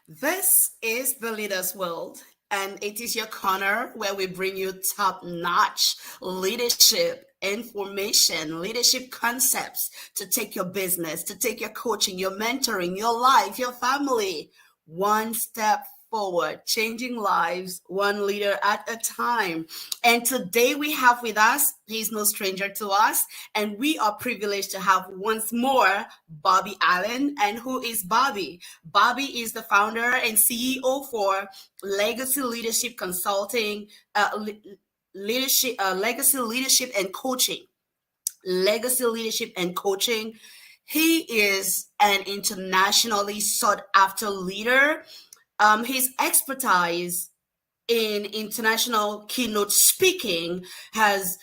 This is the Leader's World, and it is your corner where we bring you top notch leadership information, leadership concepts to take your business, to take your coaching, your mentoring, your life, your family one step forward, changing lives one leader at a time. And today we have with us, he's no stranger to us, and we are privileged to have once more Bobby Allen. And who is Bobby? Bobby is the founder and CEO for Legacy Leadership Consulting, Legacy Leadership and Coaching. Legacy Leadership and Coaching. He is an internationally sought after leader. His expertise in international keynote speaking has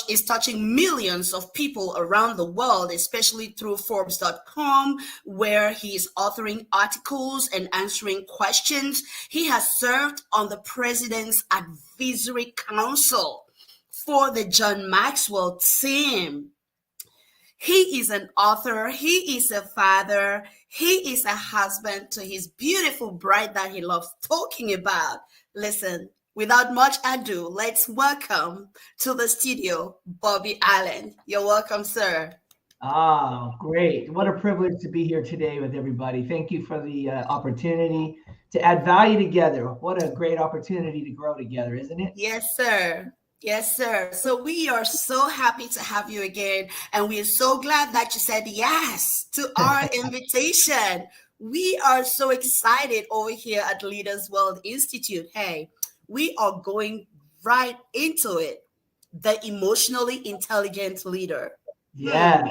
is touching millions of people around the world, especially through Forbes.com, where he is authoring articles and answering questions. He has served on the President's Advisory Council for the John Maxwell team. He is an author, he is a father, he is a husband to his beautiful bride that he loves talking about. Listen, without much ado, let's welcome to the studio Bobby Allen. You're welcome, sir. Great. What a privilege to be here today with everybody. Thank you for the opportunity to add value together. What a great opportunity to grow together, isn't it? Yes, sir. Yes, sir. So we are so happy to have you again. And we are so glad that you said yes to our invitation. We are so excited over here at Leaders World Institute. Hey, we are going right into it. The emotionally intelligent leader. Yes.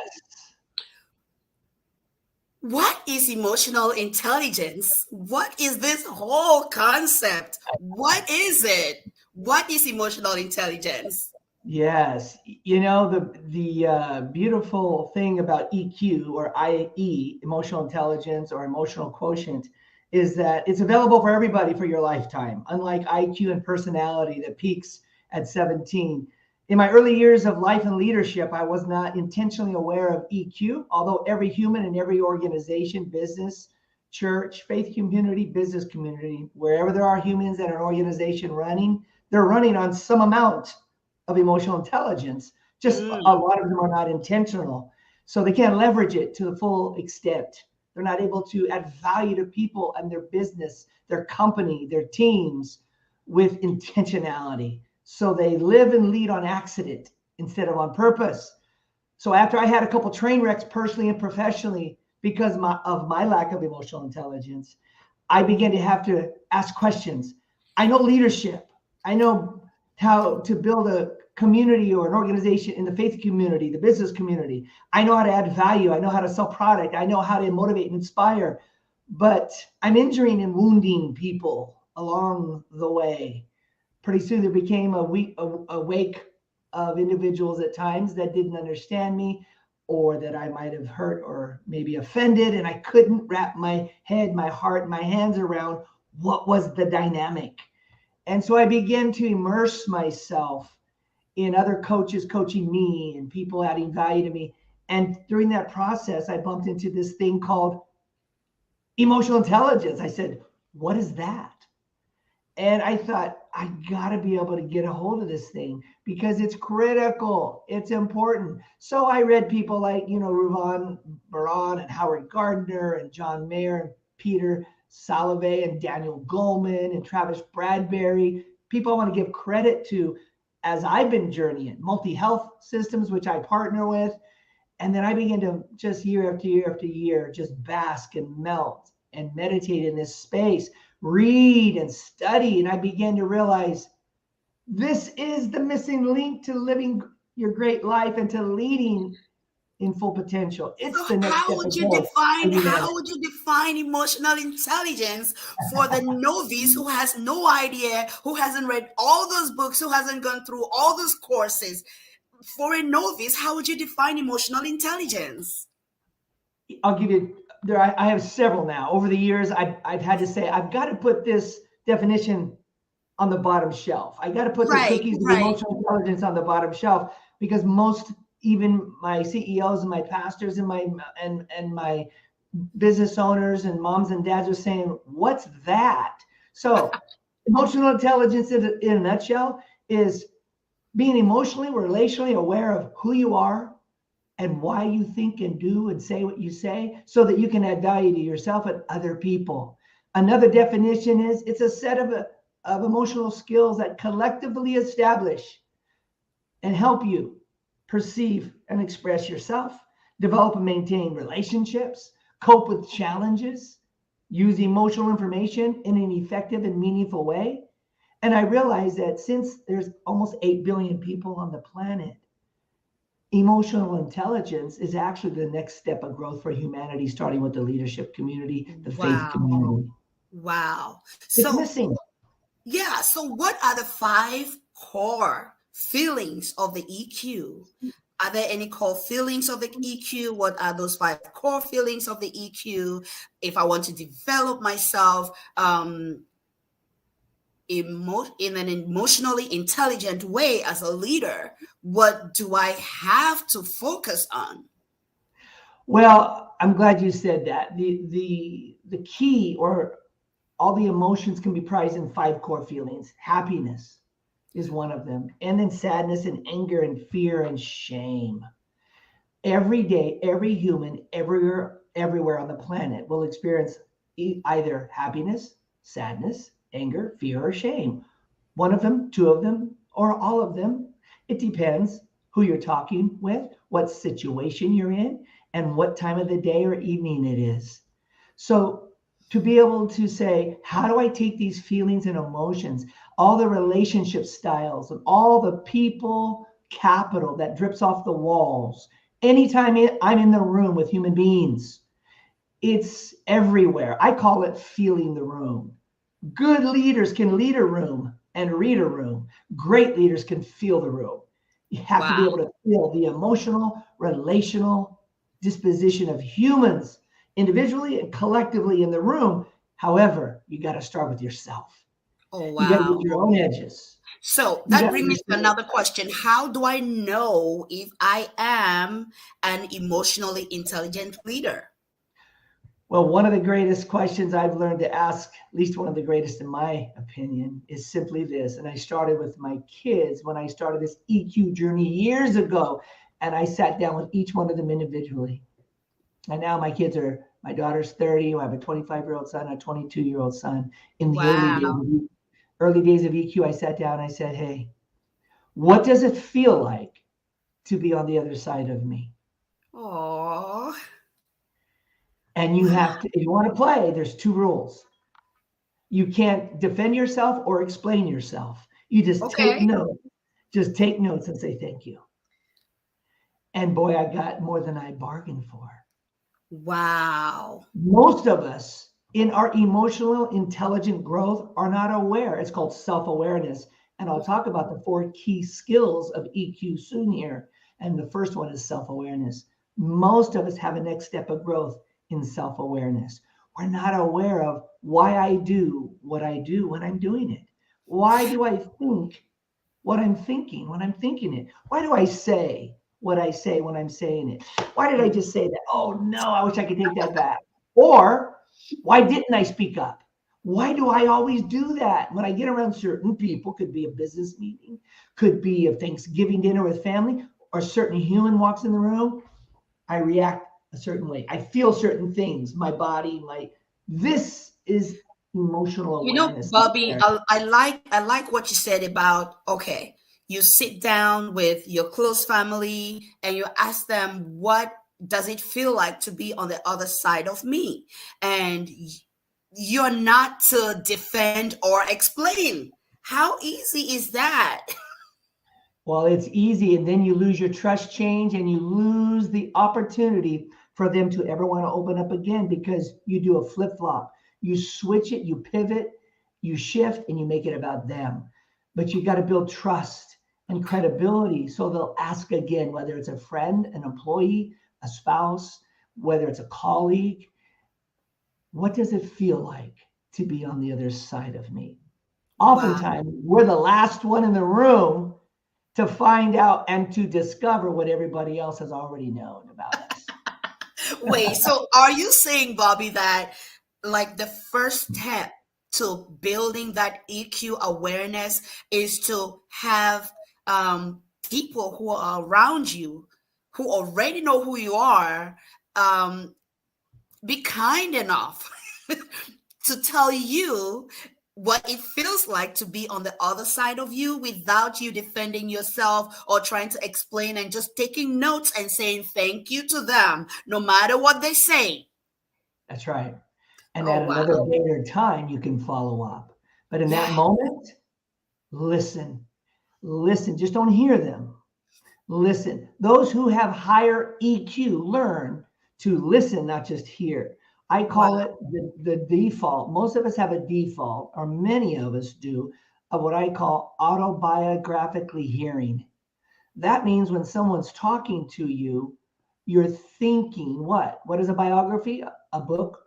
What is emotional intelligence? What is this whole concept? What is it? What is emotional intelligence? Yes. You know, the beautiful thing about EQ or IE, emotional intelligence or emotional quotient, is that it's available for everybody for your lifetime, unlike IQ and personality that peaks at 17. In my early years of life and leadership, I was not intentionally aware of EQ, although every human in every organization, business, church, faith community, business community, wherever there are humans and an organization running, they're running on some amount of emotional intelligence. Just a lot of them are not intentional. So they can't leverage it to the full extent. They're not able to add value to people and their business, their company, their teams with intentionality. So they live and lead on accident instead of on purpose. So after I had a couple train wrecks personally and professionally because of my lack of emotional intelligence, I began to have to ask questions. I know leadership. I know how to build a community or an organization in the faith community, the business community. I know how to add value. I know how to sell product. I know how to motivate and inspire. But I'm injuring and wounding people along the way. Pretty soon there became a wake of individuals at times that didn't understand me or that I might have hurt or maybe offended. And I couldn't wrap my head, my heart, my hands around what was the dynamic. And so I began to immerse myself in other coaches coaching me and people adding value to me. And during that process, I bumped into this thing called emotional intelligence. I said, what is that? And I thought, I got to be able to get a hold of this thing because it's critical. It's important. So I read people like, Ruvan Baran and Howard Gardner and John Mayer and Peter Salovey and Daniel Goleman and Travis Bradbury, people I want to give credit to as I've been journeying, multi-health systems, which I partner with. And then I began to just year after year after year, just bask and melt and meditate in this space, read and study. And I began to realize this is the missing link to living your great life and to leading in full potential. It's the next how step would of you growth. define emotional intelligence for the novice who has no idea, who hasn't read all those books, who hasn't gone through all those courses? For a novice, how would you define emotional intelligence? I'll give you I have several now. Over the years, I've had to say, I've got to put this definition on the bottom shelf. I got to put the cookies of emotional intelligence on the bottom shelf because most, even my CEOs and my pastors and my business owners and moms and dads are saying, what's that? So emotional intelligence in a nutshell is being emotionally, relationally aware of who you are and why you think and do and say what you say so that you can add value to yourself and other people. Another definition is it's a set of emotional skills that collectively establish and help you perceive and express yourself, develop and maintain relationships, cope with challenges, use emotional information in an effective and meaningful way. And I realize that since there's almost 8 billion people on the planet, emotional intelligence is actually the next step of growth for humanity, starting with the leadership community, the faith Wow. community. Wow. It's So, missing. yeah. So, what are the five core feelings of the EQ? Are there any core feelings of the EQ? What are those five core feelings of the EQ? If I want to develop myself in an emotionally intelligent way as a leader, what do I have to focus on? Well, I'm glad you said that. The key, or all the emotions, can be prized in five core feelings. Happiness is one of them, and then sadness and anger and fear and shame. Every day, every human, everywhere on the planet will experience either happiness, sadness, anger, fear, or shame. One of them, two of them, or all of them. It depends who you're talking with, what situation you're in, and what time of the day or evening it is. So, to be able to say, how do I take these feelings and emotions, all the relationship styles, and all the people capital that drips off the walls, anytime I'm in the room with human beings, it's everywhere. I call it feeling the room. Good leaders can lead a room and read a room. Great leaders can feel the room. You have to be Wow. able to feel the emotional, relational disposition of humans individually and collectively in the room. However, you got to start with yourself. Oh, You got to get wow. your own edges. So You that got to brings me to understand. another question. How do I know if I am an emotionally intelligent leader? Well, one of the greatest questions I've learned to ask, at least one of the greatest in my opinion, is simply this. And I started with my kids when I started this EQ journey years ago. And I sat down with each one of them individually. And now my daughter's 30. I have a 25-year-old son, a 22-year-old son. In the Wow. early days of EQ, I sat down and I said, hey, what does it feel like to be on the other side of me? Oh, And you have to, if you want to play, there's two rules. You can't defend yourself or explain yourself. You just take okay. notes. Just take notes and say thank you. And boy, I got more than I bargained for. Wow. Most of us in our emotional intelligent growth are not aware. It's called self-awareness. And I'll talk about the four key skills of EQ soon here. And the first one is self-awareness. Most of us have a next step of growth in self-awareness. We're not aware of why I do what I do when I'm doing it. Why do I think what I'm thinking when I'm thinking it? Why do I say what I say when I'm saying it? Why did I just say that? Oh no, I wish I could take that back. Or why didn't I speak up? Why do I always do that? When I get around certain people, could be a business meeting, could be a Thanksgiving dinner with family, or a certain human walks in the room, I react a certain way. I feel certain things, my body, this is emotional You know, awareness. Bobby, I like what you said about, okay, you sit down with your close family and you ask them, what does it feel like to be on the other side of me? And you're not to defend or explain. How easy is that? Well, it's easy, and then you lose your trust change and you lose the opportunity for them to ever want to open up again because you do a flip flop. You switch it, you pivot, you shift, and you make it about them. But you got to build trust and credibility so they'll ask again, whether it's a friend, an employee, a spouse, whether it's a colleague. What does it feel like to be on the other side of me? Wow. Oftentimes, we're the last one in the room to find out and to discover what everybody else has already known about us. Wait, so are you saying, Bobby, that like the first step to building that EQ awareness is to have people who are around you who already know who you are, um, be kind enough to tell you what it feels like to be on the other side of you without you defending yourself or trying to explain and just taking notes and saying thank you to them no matter what they say. That's right. And Oh, at wow. another date or time, you can follow up. But in that Yeah, moment, listen, listen, just don't hear them. Listen. Those who have higher EQ learn to listen, not just hear. I wow. call it the default. Most of us have a default, or many of us do, of what I call autobiographically hearing. That means when someone's talking to you, you're thinking what? What is a biography? A book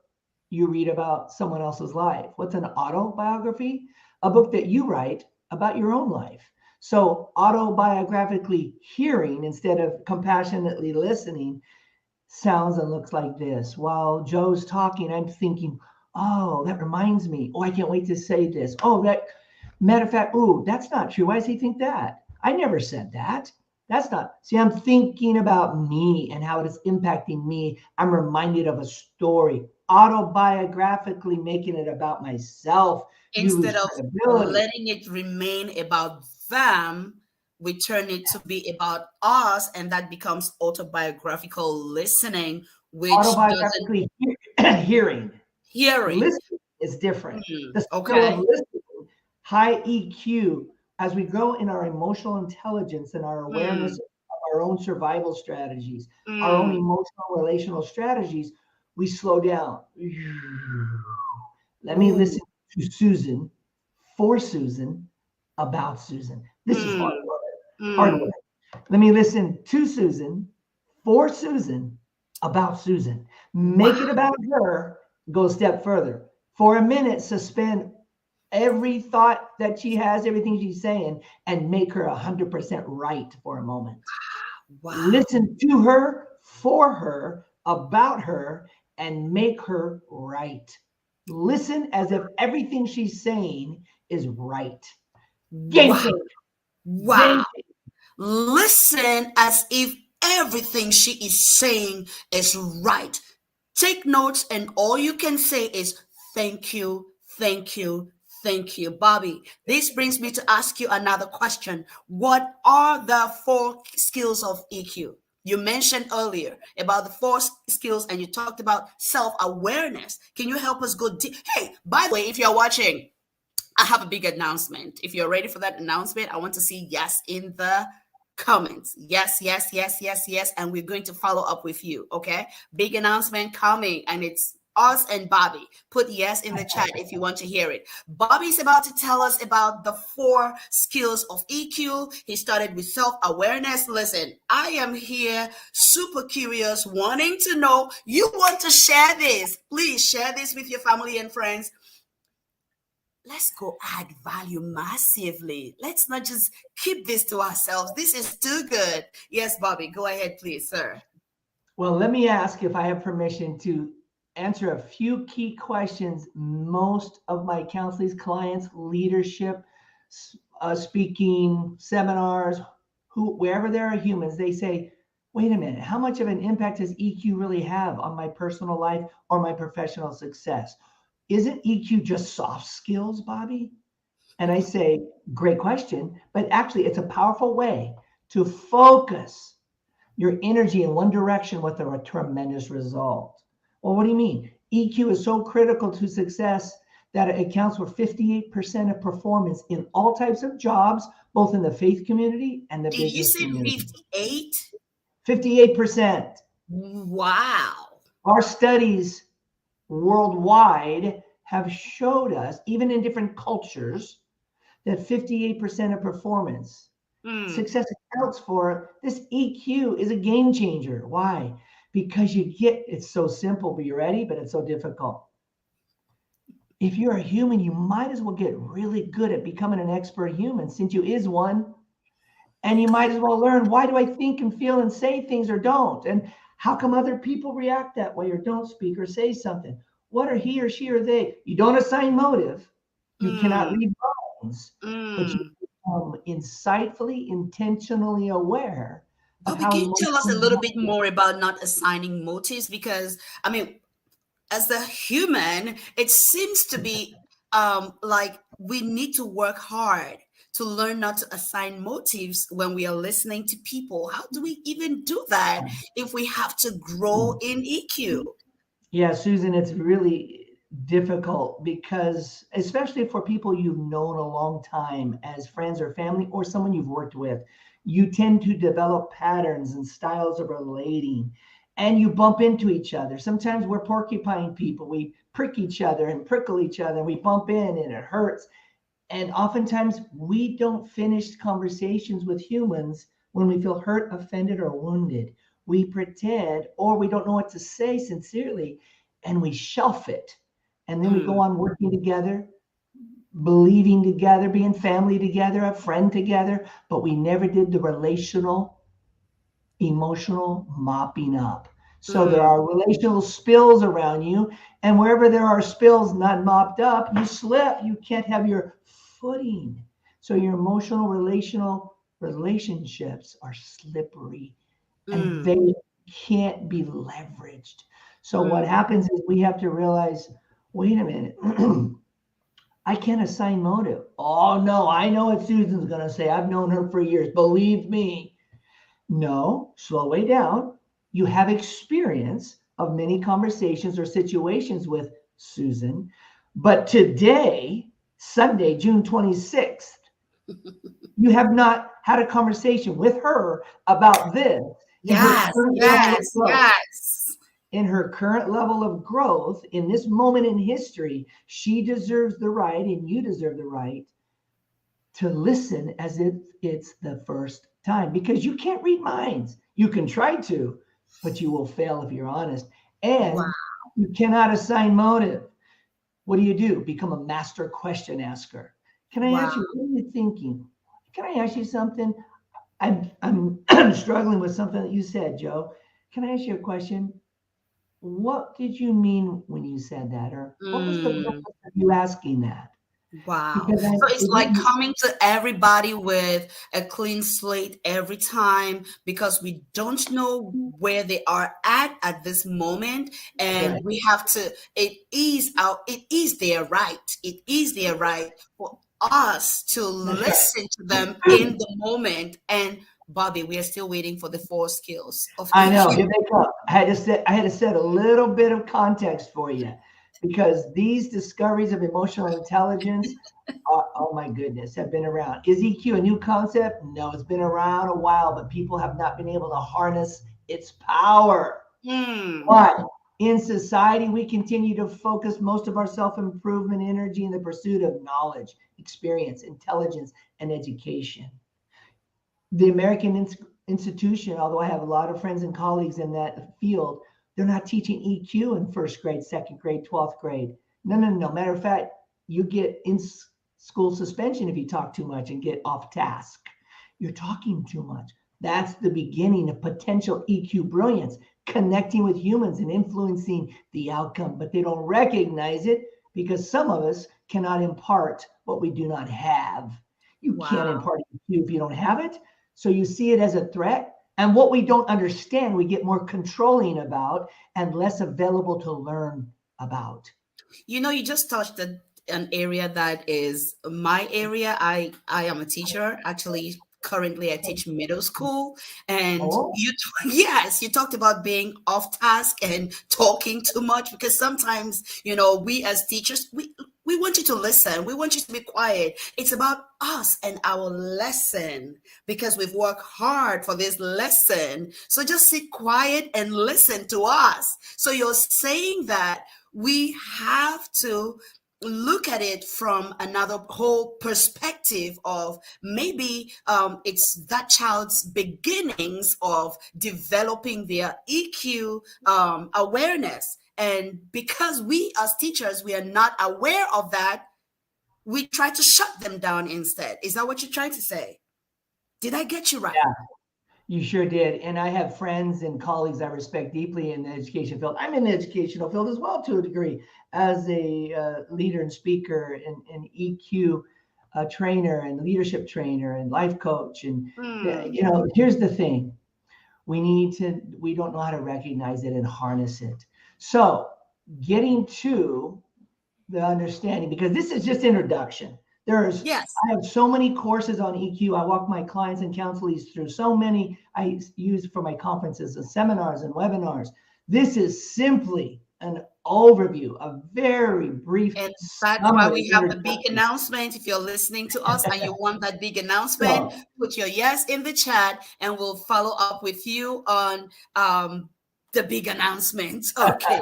you read about someone else's life. What's an autobiography? A book that you write about your own life. So, autobiographically hearing instead of compassionately listening sounds and looks like this. While Joe's talking, I'm thinking, oh, that reminds me. Oh, I can't wait to say this. Oh, that matter of fact, ooh, that's not true. Why does he think that? I never said that. That's not. See, I'm thinking about me and how it is impacting me. I'm reminded of a story, autobiographically making it about myself. You lose Instead of credibility. letting it remain about them, we turn it to be about us, and that becomes autobiographical listening, which doesn't Autobiographically hearing. hearing. Listening is different. The skill of Okay. listening, high EQ, as we grow in our emotional intelligence and our awareness Mm, of our own survival strategies, our own mm, emotional relational strategies, we slow down. Let me ooh, listen to Susan, for Susan, about Susan. This is mm, hard work. Hard mm. work. Let me listen to Susan, for Susan, about Susan. Wow, Make it about her. Go a step further. For a minute, suspend every thought that she has, everything she's saying, and make her 100% right for a moment. wow. Listen to her, for her, about her, and make her right. Listen as if everything she's saying is right. Game Wow. changer. Wow. Game changer. Listen as if everything she is saying is right. Take notes, and all you can say is thank you, thank you, thank you, Bobby. This brings me to ask you another question. What are the four skills of EQ? You mentioned earlier about the four skills, and you talked about self awareness. Can you help us go deep? Hey, by the way, if you're watching, I have a big announcement. If you're ready for that announcement, I want to see yes in the comments. Yes, yes, yes, yes, yes. And we're going to follow up with you. Okay. Big announcement coming, and it's us and Bobby. Put yes in the chat if you want to hear it. Bobby's about to tell us about the four skills of EQ. He started with self awareness. Listen, I am here super curious, wanting to know. You want to share this? Please share this with your family and friends. Let's go add value massively. Let's not just keep this to ourselves. This is too good. Yes, Bobby, go ahead, please, sir. Well, let me ask if I have permission to answer a few key questions. Most of my counseling clients, leadership, speaking, seminars, wherever there are humans, they say, wait a minute, how much of an impact does EQ really have on my personal life or my professional success? Isn't EQ just soft skills, Bobby? And I say, great question, but actually, it's a powerful way to focus your energy in one direction with a tremendous result. Well, what do you mean? EQ is so critical to success that it accounts for 58% of performance in all types of jobs, both in the faith community and the Did you business say community. 58? 58%. Wow. Our studies worldwide have showed us, even in different cultures, that 58% of performance Mm. success accounts for. This EQ is a game changer. Why? Because you get, it's so simple, but you ready? But it's so difficult. If you're a human, you might as well get really good at becoming an expert human since you is one. And you might as well learn, why do I think and feel and say things or don't? And How come other people react that way or don't speak or say something? What are he or she or they? You don't assign motive. You cannot Mm, read minds, but you mm. become insightfully, intentionally aware of Bobby, how can you tell us a little emotional. bit more about not assigning motives? Because, I mean, as a human, it seems to be like we need to work hard to learn not to assign motives when we are listening to people. How do we even do that if we have to grow in EQ? Yeah, Susan, it's really difficult because, especially for people you've known a long time as friends or family or someone you've worked with, you tend to develop patterns and styles of relating and you bump into each other. Sometimes we're porcupine people. We prick each other and prickle each other and we bump in and it hurts. And oftentimes we don't finish conversations with humans when we feel hurt, offended, or wounded. We pretend or we don't know what to say sincerely and we shelf it. And then we go Mm, on working together, believing together, being family together, a friend together, but we never did the relational emotional mopping up. So there mm, are relational spills around you, and wherever there are spills not mopped up, you slip. You can't have your footing. So your emotional relational relationships are slippery and mm, they can't be leveraged. So what mm, happens is we have to realize, wait a minute. I can't assign motive. Oh no, I know what Susan's going to say. I've known her for years. Believe me. No, slow way down. You have experience of many conversations or situations with Susan, but today, Sunday, June 26th, you have not had a conversation with her about this in her yes, current level of yes, growth. yes. In her current level of growth, in this moment in history, she deserves the right, and you deserve the right to listen as if it's the first time because you can't read minds. You can try to, but you will fail if you're honest. Wow. And you cannot assign motive. What do? Become a master question asker. Can I Wow. ask you, what are you thinking? Can I ask you something? I'm struggling with something that you said, Joe. Can I ask you a question? What did you mean when you said that? Or what was the Mm. purpose of you asking that? Wow. Because So it's it like didn't, coming to everybody with a clean slate every time because we don't know where they are at this moment. that's right. And we have to, it is their right. It is their right for us to That's right. listen to them in the moment. And Bobby, we are still waiting for the four skills of I know. Here EQ. they come. I had to set a little bit of context for you because these discoveries of emotional intelligence are, oh my goodness, have been around. Is EQ a new concept? No, it's been around a while, but people have not been able to harness its power. Hmm. Why? In society, we continue to focus most of our self improvement energy in the pursuit of knowledge, experience, intelligence, and education. The American institution, although I have a lot of friends and colleagues in that field, they're not teaching EQ in first grade, second grade, 12th grade. No, no, no. Matter of fact, you get in school suspension if you talk too much and get off task. You're talking too much. That's the beginning of potential EQ brilliance, connecting with humans and influencing the outcome. But they don't recognize it because some of us cannot impart what we do not have. You can't Wow. impart EQ if you don't have it. So you see it as a threat. And what we don't understand, we get more controlling about and less available to learn about. You just touched an area that is my area. I am a teacher. Actually, currently I teach middle school. And Oh, yes, you talked about being off task and talking too much because sometimes, we as teachers, we want you to listen. We want you to be quiet. It's about us and our lesson because we've worked hard for this lesson. So just sit quiet and listen to us. So you're saying that we have to look at it from another whole perspective of maybe it's that child's beginnings of developing their EQ awareness. And because we as teachers, we are not aware of that, we try to shut them down instead. Is that what you're trying to say? Did I get you right? yeah. You sure did. And I have friends and colleagues I respect deeply in the education field. I'm in the educational field as well to a degree as a leader and speaker and EQ trainer and leadership trainer and life coach. And, Mm. here's the thing. We don't know how to recognize it and harness it. So getting to the understanding, because this is just introduction. Yes. I have so many courses on EQ. I walk my clients and counselees through so many I use for my conferences and seminars and webinars. This is simply an overview, a very brief And that's why summary we have the big introduction. announcement. If you're listening to us and you want that big announcement, So, put your yes in the chat and we'll follow up with you on the big announcement. Okay,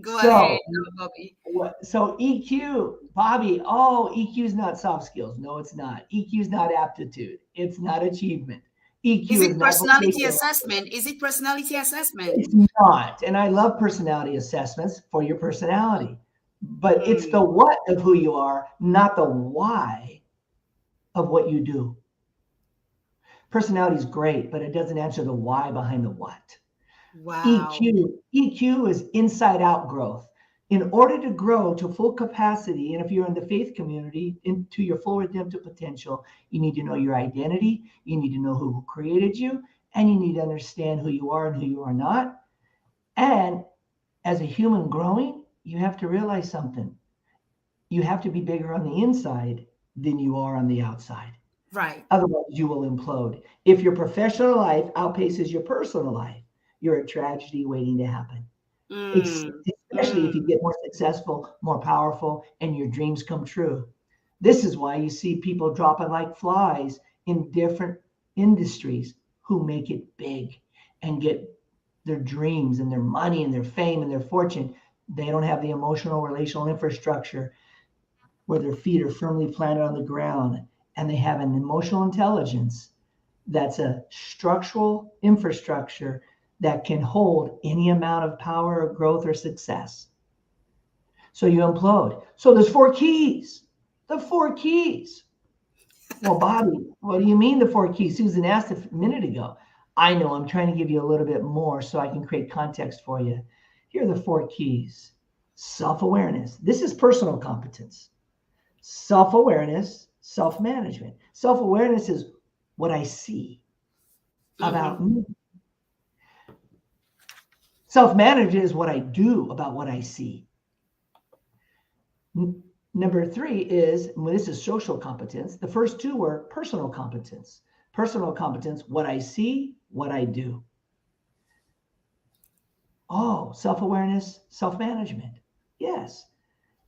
go ahead, so Bobby. So EQ, Bobby, oh, EQ is not soft skills. No, it's not. EQ is not aptitude. It's not achievement. Is EQ is it not personality vocation. assessment? Is it personality assessment? It's not. And I love personality assessments for your personality. But it's the Mm, what of who you are, not the why of what you do. Personality is great, but it doesn't answer the why behind the what. wow. EQ is inside out growth. In order to grow to full capacity, and if you're in the faith community, into your full redemptive potential, you need to know your identity, you need to know who created you, and you need to understand who you are and who you are not. And as a human growing, you have to realize something. You have to be bigger on the inside than you are on the outside. Right. Otherwise, you will implode. If your professional life outpaces your personal life, you're a tragedy waiting to happen. Mm, Especially if you mm, get more successful, more powerful, and your dreams come true. This is why you see people dropping like flies in different industries who make it big and get their dreams and their money and their fame and their fortune. They don't have the emotional, relational infrastructure where their feet are firmly planted on the ground and they have an emotional intelligence that's a structural infrastructure that can hold any amount of power or growth or success. So you implode. So there's four keys. The four keys. Well, Bobby, what do you mean the four keys? Susan asked a minute ago. I know, I'm trying to give you a little bit more so I can create context for you. Here are the four keys. Self-awareness. This is personal competence. Self-awareness, self-management. Self-awareness is what I see mm-hmm. about me. Self-management is what I do about what I see. Number three is, well, this is social competence. The first two were personal competence. Personal competence, what I see, what I do. Oh, self-awareness, self-management. Yes.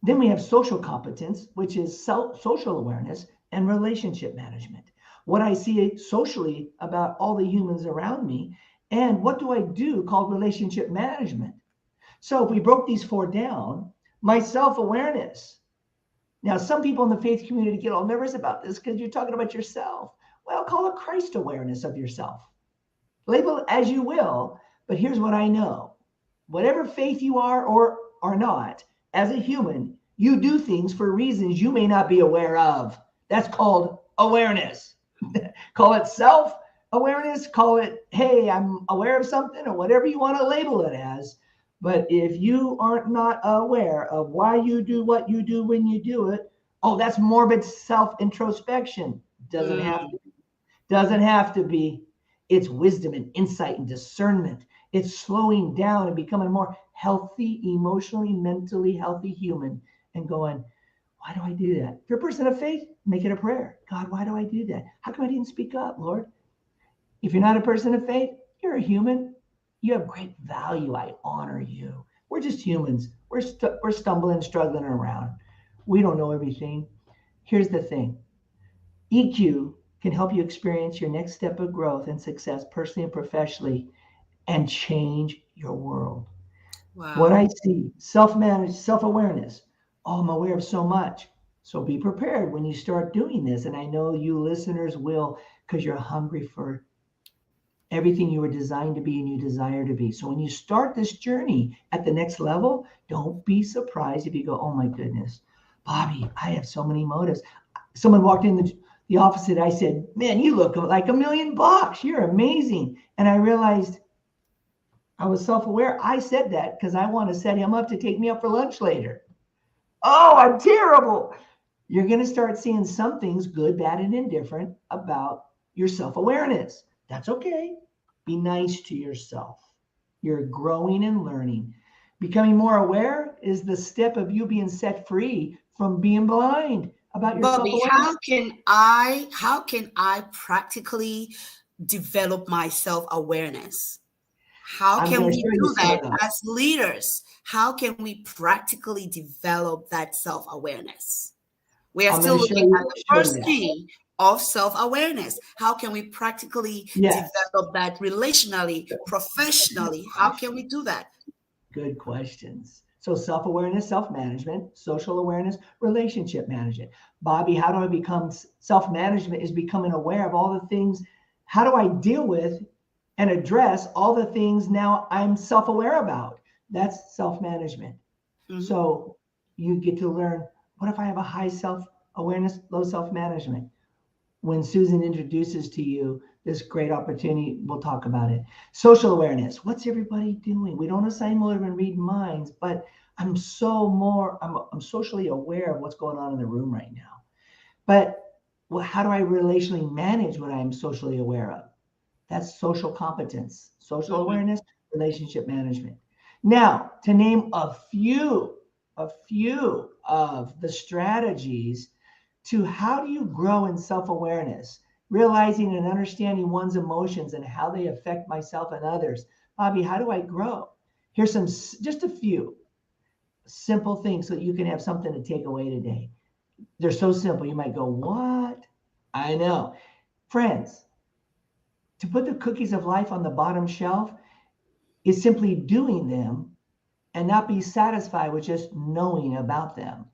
Then we have social competence, which is social awareness and relationship management. What I see socially about all the humans around me, and what do I do called relationship management. So if we broke these four down, my self-awareness. Now, some people in the faith community get all nervous about this because you're talking about yourself. Well, call it Christ awareness of yourself. Label it as you will, but here's what I know. Whatever faith you are or are not, as a human, you do things for reasons you may not be aware of. That's called awareness. Call it self awareness, call it, hey, I'm aware of something, or whatever you want to label it as. But if you aren't not aware of why you do what you do when you do it, oh, that's morbid self introspection. Doesn't have Mm, to be. Doesn't have to be. It's wisdom and insight and discernment. It's slowing down and becoming a more healthy, emotionally, mentally healthy human and going, why do I do that? If you're a person of faith, make it a prayer. God, why do I do that? How come I didn't speak up, Lord? If you're not a person of faith, you're a human. You have great value. I honor you. We're just humans. We're stumbling, struggling around. We don't know everything. Here's the thing. EQ can help you experience your next step of growth and success personally and professionally and change your world. What wow. I see, self-managed, self-awareness. Oh, I'm aware of so much. So be prepared when you start doing this. And I know you listeners will because you're hungry for everything you were designed to be and you desire to be. So when you start this journey at the next level, don't be surprised if you go, oh my goodness, Bobby, I have so many motives. Someone walked in The opposite, I said, man, you look like $1,000,000. You're amazing. And I realized I was self-aware. I said that because I want to set him up to take me out for lunch later. Oh, I'm terrible. You're going to start seeing some things, good, bad, and indifferent, about your self-awareness. That's okay. Be nice to yourself. You're growing and learning. Becoming more aware is the step of you being set free from being blind about your Bobby, self-awareness. how can I practically develop my self-awareness? How I'm can going to we show you do some that of those. as leaders? How can we practically develop that self-awareness? We are I'm going still to show looking you, at the show you first that. key of self-awareness. How can we practically Yes. develop that relationally, professionally? How can we do that? Good questions. So self-awareness, self-management, social awareness, relationship management. Bobby, how do I become self-management is becoming aware of all the things. How do I deal with and address all the things now I'm self-aware about? That's self-management. Mhm. So you get to learn, what if I have a high self-awareness, low self-management? When Susan introduces to you this great opportunity, we'll talk about it. Social awareness. What's everybody doing? We don't assign motive and read minds, but I'm socially aware of what's going on in the room right now. But how do I relationally manage what I'm socially aware of? That's social competence, social Mhm. awareness, relationship management. Now, to name a few of the strategies to how do you grow in self-awareness, realizing and understanding one's emotions and how they affect myself and others. Bobby, how do I grow? Here's just a few simple things so that you can have something to take away today. They're so simple. You might go, what? I know. Friends, to put the cookies of life on the bottom shelf is simply doing them and not be satisfied with just knowing about them.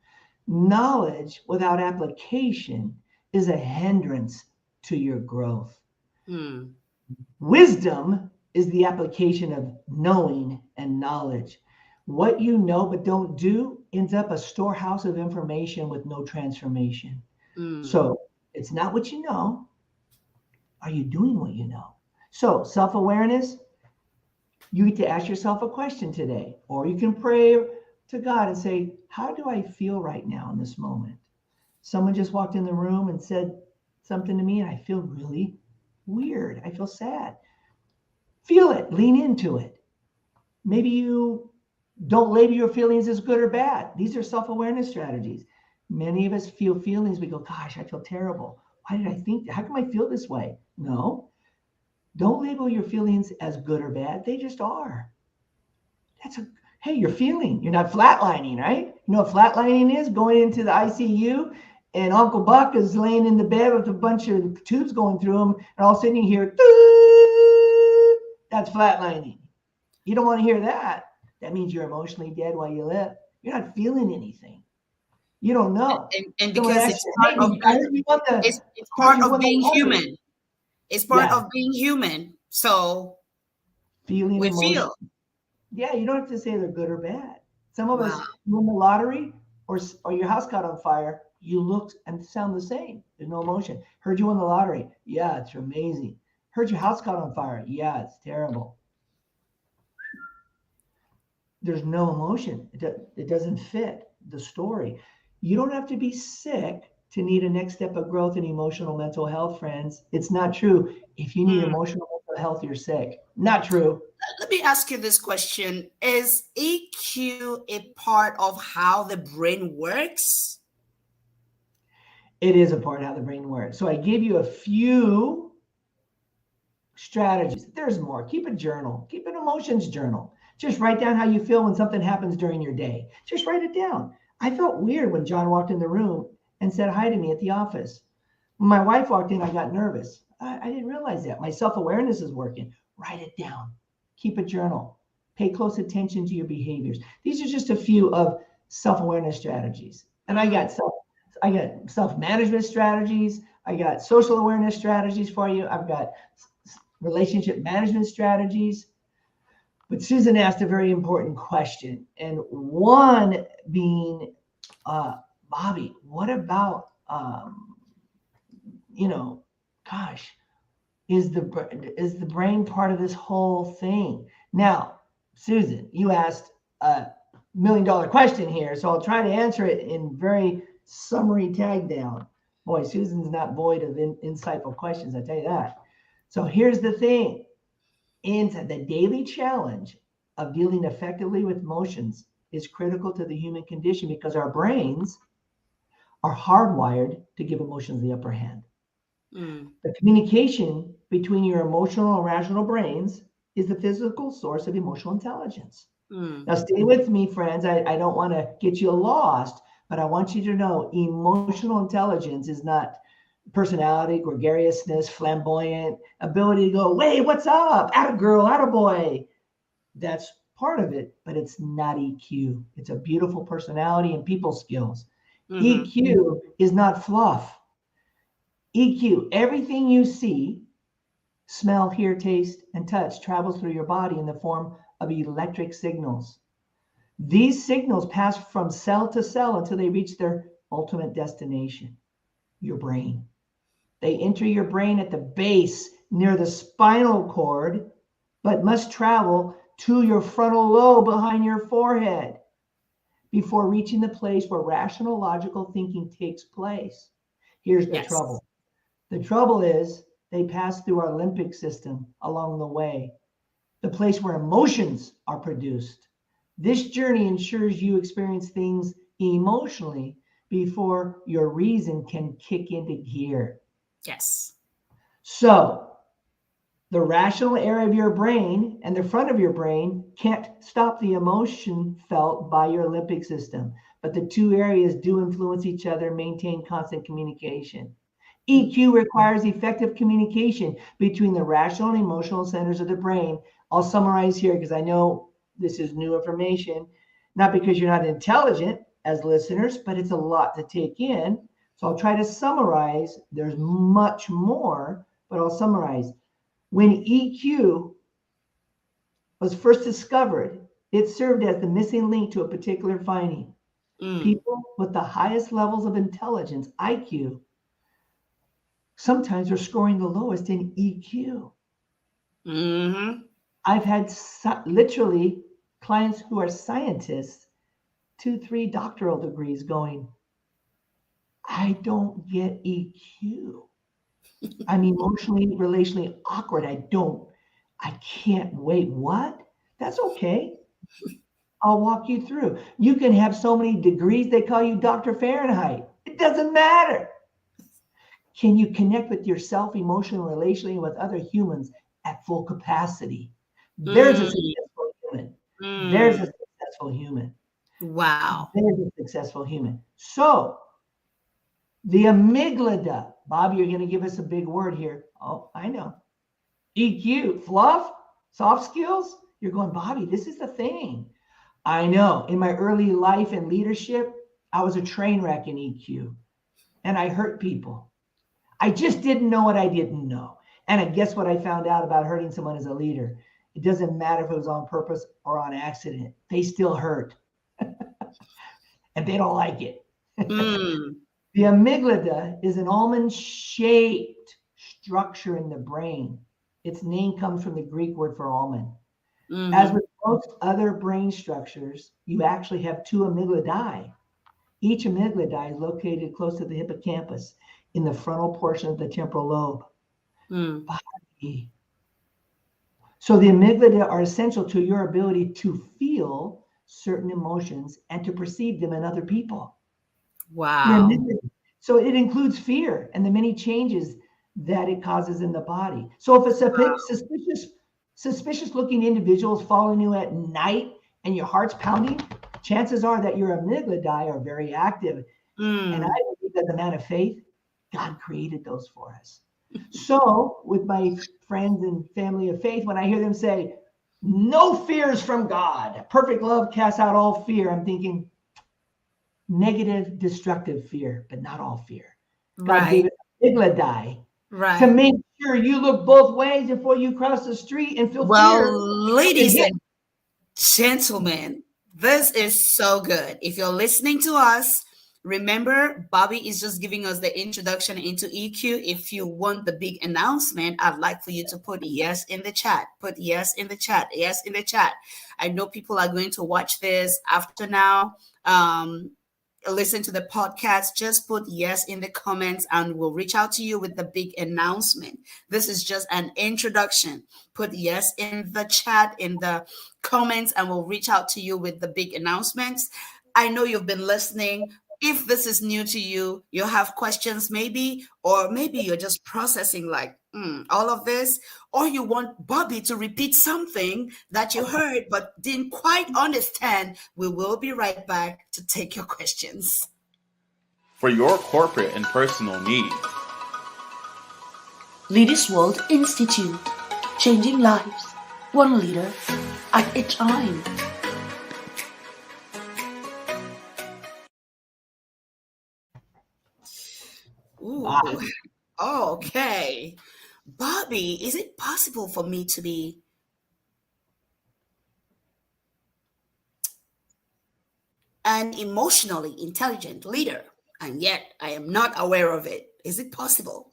Knowledge without application is a hindrance to your growth. Hmm. Wisdom is the application of knowing and knowledge. What you know but don't do ends up a storehouse of information with no transformation. Hmm. So it's not what you know. Are you doing what you know? So self awareness, you get to ask yourself a question today, or you can pray to God and say, how do I feel right now in this moment? Someone just walked in the room and said something to me, and I feel really weird. I feel sad. Feel it, lean into it. Maybe you don't label your feelings as good or bad. These are self awareness strategies. Many of us feel feelings, we go, gosh, I feel terrible. Why did I think that? How come I feel this way? No, don't label your feelings as good or bad. They just are. That's a Hey, you're feeling. You're not flatlining, right? You know what flatlining is? Going into the ICU and Uncle Buck is laying in the bed with a bunch of tubes going through him, and all of a sudden you hear, that's flatlining. You don't want to hear that. That means you're emotionally dead while you live. You're not feeling anything. You don't know. And Someone because asks it's you, part hey, of I being, heard you won the, it's I heard part you of won the being lottery. human. It's part Yeah, of being human. So feeling we emotion. feel. Yeah, you don't have to say they're good or bad. Some of us Wow. win the lottery or your house caught on fire, you look and sound the same. There's no emotion. Heard you won the lottery. Yeah, it's amazing. Heard your house caught on fire. Yeah, it's terrible. There's no emotion. It doesn't fit the story. You don't have to be sick to need a next step of growth in emotional mental health, friends. It's not true. If you need Hmm. emotional mental health, you're sick. Not true. Let me ask you this question. Is EQ a part of how the brain works? It is a part of how the brain works. So I gave you a few strategies. There's more. Keep a journal. Keep an emotions journal. Just write down how you feel when something happens during your day. Just write it down. I felt weird when John walked in the room and said hi to me at the office. When my wife walked in, I got nervous. I didn't realize that. My self awareness is working. Write it down. Keep a journal. Pay close attention to your behaviors. These are just a few of self awareness strategies. And Hmm. I got self management strategies. I got social awareness strategies for you. I've got relationship management strategies. But Susan asked a very important question, and one being, Bobby, what about you know, gosh, is the brain part of this whole thing? Now, Susan, you asked a $1 million question here, so I'll try to answer it in very summary tag down. Boy, Susan's not void of insightful questions, I tell you that. So here's the thing. Into the daily challenge of dealing effectively with emotions is critical to the human condition because our brains are hardwired to give emotions the upper hand. Mm. The communication between your emotional and rational brains is the physical source of emotional intelligence. Mm. Now, stay with me, friends. I don't want to get you lost, but I want you to know emotional intelligence is not personality, gregariousness, flamboyant, ability to go, hey, what's up? Atta girl, atta boy. That's part of it, but it's not EQ. It's a beautiful personality and people skills. Mm-hmm. EQ is not fluff. EQ, everything you see, smell, hear, taste, and touch travels through your body in the form of electric signals. These signals pass from cell to cell until they reach their ultimate destination, your brain. They enter your brain at the base near the spinal cord, but must travel to your frontal lobe behind your forehead before reaching the place where rational, logical thinking takes place. Here's the Yes. trouble. The trouble is they pass through our limbic system along the way, the place where emotions are produced. This journey ensures you experience things emotionally before your reason can kick into gear. Yes. So, the rational area of your brain and the front of your brain can't stop the emotion felt by your limbic system, but the two areas do influence each other and maintain constant communication. EQ requires effective communication between the rational and emotional centers of the brain. I'll summarize here because I know this is new information, not because you're not intelligent as listeners, but it's a lot to take in. So I'll try to summarize. There's much more, but I'll summarize. When EQ was first discovered, it served as the missing link to a particular finding. Mm. People with the highest levels of intelligence, IQ, sometimes are scoring the lowest in EQ. Mm-hmm. I've had literally clients who are scientists, 2, 3 doctoral degrees going, I don't get EQ. I'm emotionally, relationally awkward. I can't wait. What? That's okay. I'll walk you through. You can have so many degrees, they call you Dr. Fahrenheit. It doesn't matter. Can you connect with yourself emotionally, relationally, with other humans at full capacity? There's a Mm. successful human. There's a Mm. successful human. Wow. There's a successful human. So the amygdala, Bob, you're going to give us a big word here. Oh, I know. EQ, fluff, soft skills. You're going, Bobby, this is the thing. I know. In my early life and leadership, I was a train wreck in EQ and I hurt people. I just didn't know what I didn't know. And I guess what I found out about hurting someone as a leader? It doesn't matter if it was on purpose or on accident. They still hurt and they don't like it. Mm. The amygdala is an almond-shaped structure in the brain. Its name comes from the Greek word for almond. As Mm-hmm. with most other brain structures, you actually have two amygdalae. Each amygdala is located close to the hippocampus in the frontal portion of the temporal lobe. Mm. So the amygdala are essential to your ability to feel certain emotions and to perceive them in other people. Your Wow. amygdala. So it includes fear and the many changes that it causes in the body. So if a suspicious looking individual is following you at night and your heart's pounding, chances are that your amygdala are very active. And I Mm. believe that the man of faith, God created those for us. So with my friends and family of faith, when I hear them say, no fears from God, perfect love casts out all fear, I'm thinking negative, destructive fear, but not all fear. God gave Right. it amygdala to Right. make sure you look both ways before you cross the street and feel Well, fear. You get ladies hit. and gentlemen, this is so good. If you're listening to us, Remember, Bobby is just giving us the introduction into EQ. If you want the big announcement, I'd like for you to put yes in the chat. Put yes in the chat. Yes in the chat. I know people are going to watch this after now. Listen to the podcast. Just put yes in the comments and we'll reach out to you with the big announcement. This is just an introduction. Put yes in the chat, in the comments, and we'll reach out to you with the big announcements. I know you've been listening. If this is new to you, you have questions maybe, or maybe you're just processing like all of this, or you want Bobby to repeat something that you heard but didn't quite understand. We will be right back to take your questions. For your corporate and personal needs. Leaders World Institute, changing lives, one leader at a time. Ooh. Okay. Bobby, is it possible for me to be an emotionally intelligent leader, and yet I am not aware of it? Is it possible?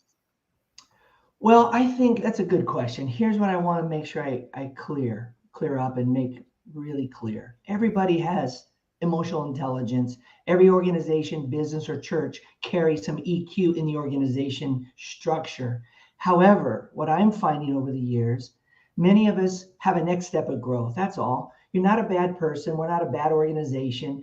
Well, I think that's a good question. Here's what I want to make sure I clear up and make really clear. Everybody has emotional intelligence. Every organization, business, or church carries some EQ in the organization structure. However, what I'm finding over the years, many of us have a next step of growth. That's all. You're not a bad person. We're not a bad organization.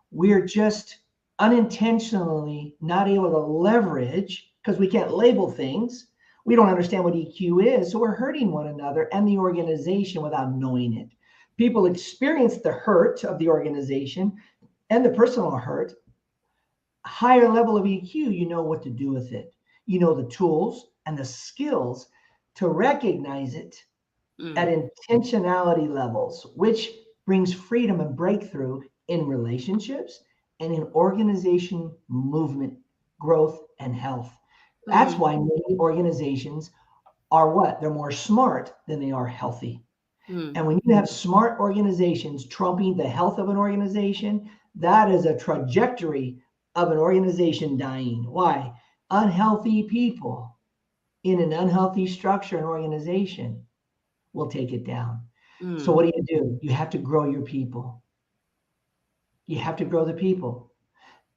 We're just unintentionally not able to leverage because we can't label things. We don't understand what EQ is. So we're hurting one another and the organization without knowing it. People experience the hurt of the organization and the personal hurt. Higher level of EQ, you know what to do with it. You know the tools and the skills to recognize it at intentionality levels, which brings freedom and breakthrough in relationships and in organization movement, growth, and health. That's why many organizations are what? They're more smart than they are healthy. And when you have smart organizations trumping the health of an organization, that is a trajectory of an organization dying. Why? Unhealthy people in an unhealthy structure and organization will take it down. So what do? You have to grow your people. You have to grow the people.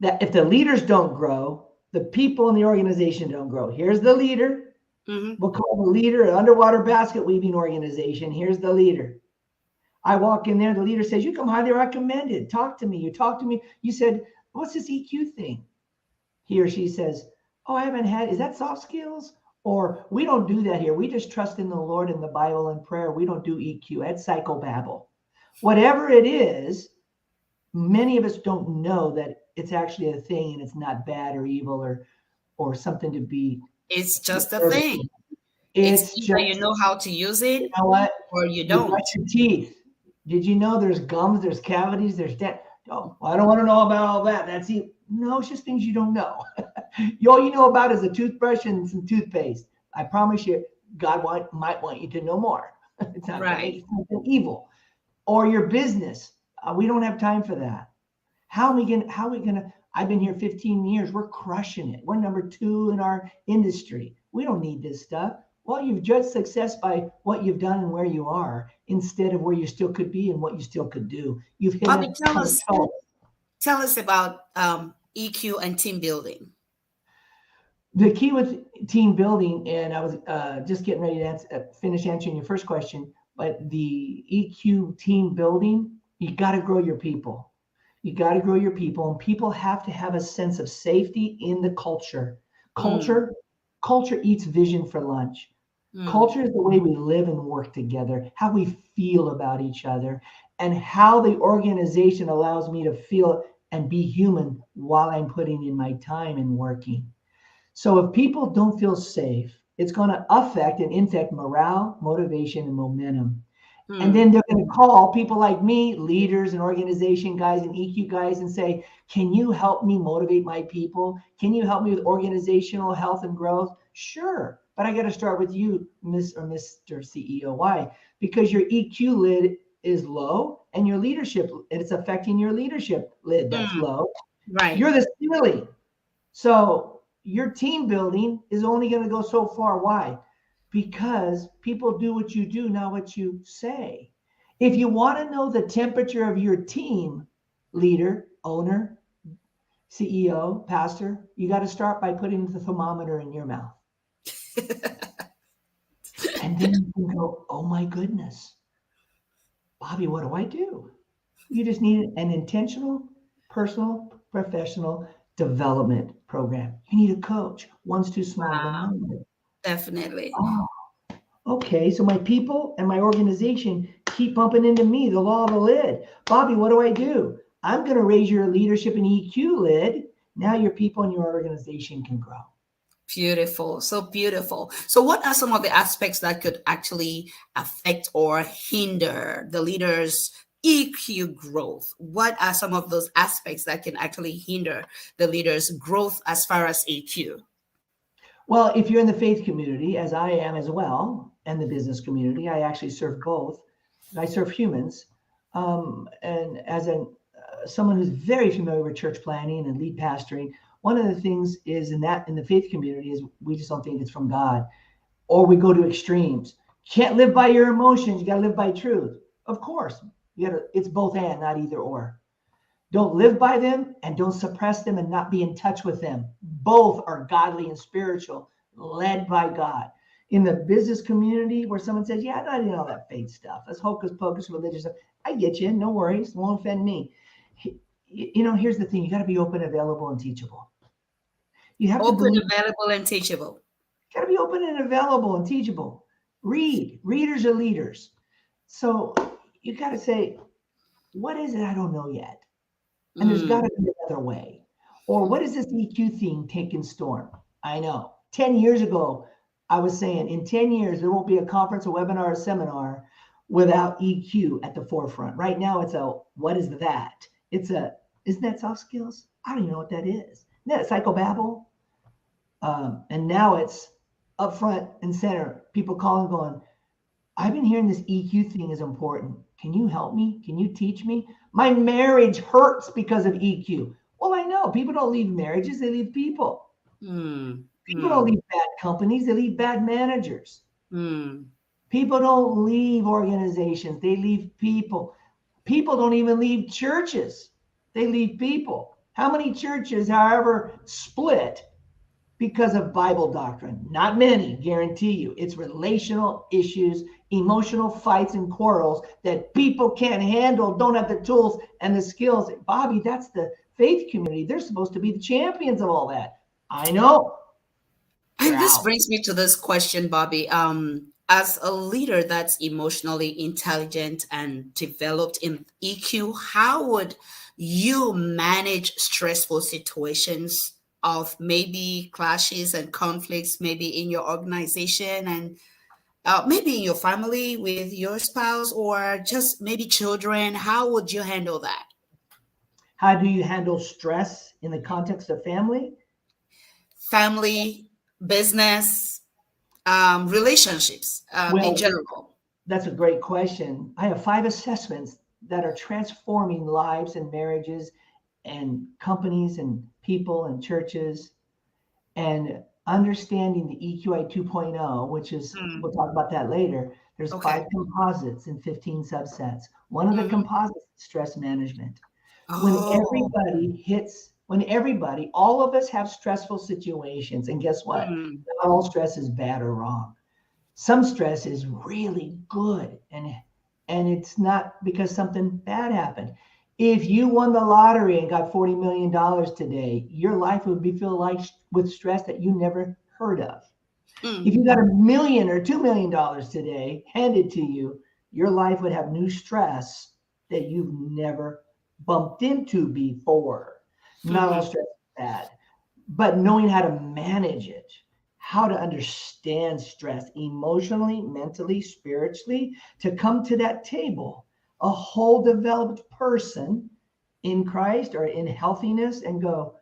That if the leaders don't grow, the people in the organization don't grow. Here's the leader. We'll call the leader an underwater basket weaving organization. Here's the leader. I walk in there, the leader says, you come highly recommended. Talk to me. You talk to me. You said, what's this EQ thing? He or she says, oh, I haven't had, is that soft skills? Or we don't do that here. We just trust in the Lord and the Bible and prayer. We don't do EQ. That's psychobabble. Whatever it is, many of us don't know that it's actually a thing and it's not bad or evil or something to be. It's just a thing. It's either you know how to use it, you know what? Or you don't. You brush your teeth. Did you know there's gums, there's cavities, there's that? Oh, I don't want to know about all that. That's it. No, it's just things you don't know. All you know about is a toothbrush and some toothpaste. I promise you, God might want you to know more. It's not right. Something evil. Or your business. We don't have time for that. How are we gonna? I've been here 15 years. We're crushing it. We're number 2 in our industry. We don't need this stuff. Well, you've judged success by what you've done and where you are, instead of where you still could be and what you still could do. You've hit Bobby, tell us about EQ and team building. The key with team building, and I was just getting ready to finish answering your first question, but the EQ team building, you got to grow your people. You got to grow your people, and people have to have a sense of safety in the culture. Culture eats vision for lunch. Culture is the way we live and work together, how we feel about each other, and how the organization allows me to feel and be human while I'm putting in my time and working. So if people don't feel safe, it's going to affect and infect morale, motivation, and momentum. And then they're going to call people like me, leaders and organization guys and EQ guys, and say, can you help me motivate my people? Can you help me with organizational health and growth? Sure. But I got to start with you, Miss or Mr. CEO. Why? Because your EQ lid is low and your leadership, and it's affecting your leadership lid that's low. Right. You're the ceiling. So your team building is only going to go so far. Why? Because people do what you do, not what you say. If you want to know the temperature of your team, leader, owner, CEO, pastor, you got to start by putting the thermometer in your mouth. And then you can go, oh my goodness, Bobby, what do I do? You just need an intentional, personal, professional development program. You need a coach. One's too small to Wow. know. Definitely. Oh, okay. So my people and my organization keep bumping into me, the law of the lid. Bobby, what do? I'm going to raise your leadership and EQ lid. Now your people and your organization can grow. Beautiful. So beautiful. So what are some of the aspects that could actually affect or hinder the leader's EQ growth? What are some of those aspects that can actually hinder the leader's growth as far as EQ? Well, if you're in the faith community, as I am as well, and the business community, I actually serve both. I serve humans. And as someone who's very familiar with church planning and lead pastoring, one of the things is in the faith community is we just don't think it's from God, or we go to extremes. Can't live by your emotions. You got to live by truth. Of course, it's both and, not either or. Don't live by them and don't suppress them and not be in touch with them. Both are godly and spiritual, led by God. In the business community where someone says, yeah, I'm not into all that faith stuff. That's hocus pocus religious stuff. I get you. No worries. It won't offend me. Here's the thing. You got to be open, available, and teachable. You have to Open, believe. available, and teachable. You got to be open and available and teachable. Readers are leaders. So you got to say, what is it I don't know yet? And there's got to be another way. Or what is this EQ thing taking storm? I know. 10 years ago, I was saying in 10 years, there won't be a conference, a webinar, a seminar without EQ at the forefront. Right now, what is that? Isn't that soft skills? I don't even know what that is. Isn't that psychobabble? And now it's up front and center. People calling, going, I've been hearing this EQ thing is important. Can you help me? Can you teach me? My marriage hurts because of EQ. Well, I know people don't leave marriages, they leave people. People don't leave bad companies, they leave bad managers. People don't leave organizations, they leave people. People don't even leave churches, they leave people. How many churches, however, split because of Bible doctrine? Not many, guarantee you. It's relational issues, emotional fights and quarrels that people can't handle, don't have the tools and the skills. Bobby, that's the faith community. They're supposed to be the champions of all that. I know. And this brings me to this question, Bobby. As a leader that's emotionally intelligent and developed in EQ, how would you manage stressful situations of maybe clashes and conflicts, maybe in your organization and maybe in your family with your spouse or just maybe children? How would you handle that? How do you handle stress in the context of family? Family, business, relationships in general. That's a great question. I have 5 assessments that are transforming lives and marriages and companies and people and churches, and understanding the EQI 2.0, which is, we'll talk about that later. There's 5 composites and 15 subsets. One of the composites is stress management. When all of us have stressful situations, and guess what? Not all stress is bad or wrong. Some stress is really good, and it's not because something bad happened. If you won the lottery and got $40 million today, your life would be filled with stress that you never heard of. If you got $1 million or $2 million today handed to you, your life would have new stress that you've never bumped into before. Not all stress is bad, but knowing how to manage it, how to understand stress emotionally, mentally, spiritually, to come to that table, a whole developed person in Christ or in healthiness, and go,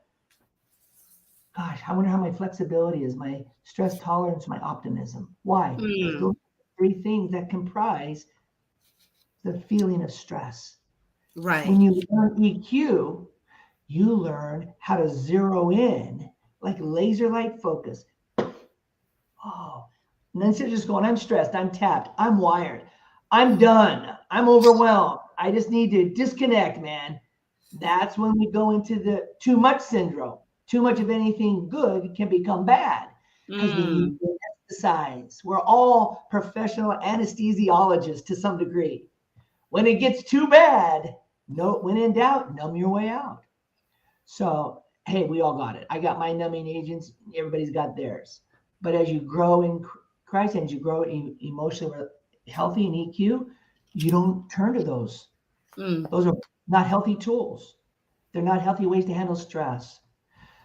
gosh, I wonder how my flexibility is, my stress tolerance, my optimism. Why? Because those are 3 things that comprise the feeling of stress. Right. When you learn EQ, You learn how to zero in, like laser light focus. Oh, and then instead of just going, I'm stressed, I'm tapped, I'm wired, I'm done, I'm overwhelmed, I just need to disconnect, man. That's when we go into the too much syndrome. Too much of anything good can become bad because we need to exercise. We're all professional anesthesiologists to some degree. When it gets too bad, no, when in doubt, numb your way out. So, hey, we all got it. I got my numbing agents. Everybody's got theirs. But as you grow in Christ and you grow emotionally healthy in EQ, you don't turn to those. Those are not healthy tools. They're not healthy ways to handle stress.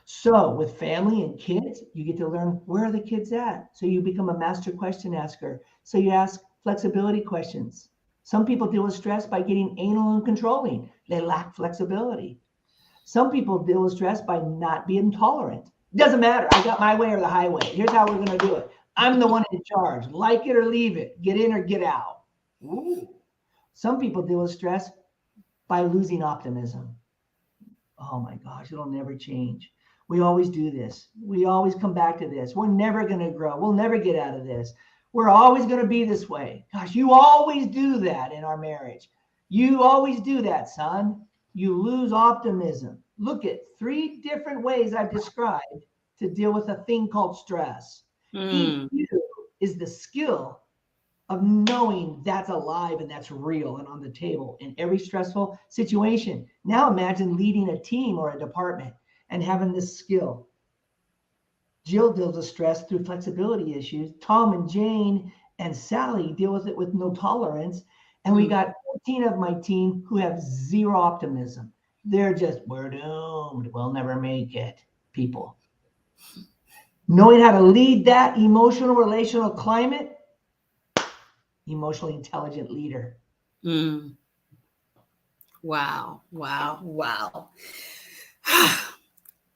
So with family and kids, you get to learn, where are the kids at? So you become a master question asker. So you ask flexibility questions. Some people deal with stress by getting anal and controlling. They lack flexibility. Some people deal with stress by not being tolerant. Doesn't matter. I got my way or the highway. Here's how we're going to do it. I'm the one in charge. Like it or leave it. Get in or get out. Ooh. Some people deal with stress by losing optimism. Oh my gosh, it'll never change. We always do this. We always come back to this. We're never going to grow. We'll never get out of this. We're always going to be this way. Gosh, you always do that in our marriage. You always do that, son. You lose optimism. Look at 3 different ways I've described to deal with a thing called stress. EQ is the skill of knowing that's alive and that's real and on the table in every stressful situation. Now imagine leading a team or a department and having this skill. Jill deals with stress through flexibility issues. Tom and Jane and Sally deal with it with no tolerance. And we got 14 of my team who have zero optimism. They're just, we're doomed. We'll never make it, people. Knowing how to lead that emotional, relational climate, emotionally intelligent leader. Wow.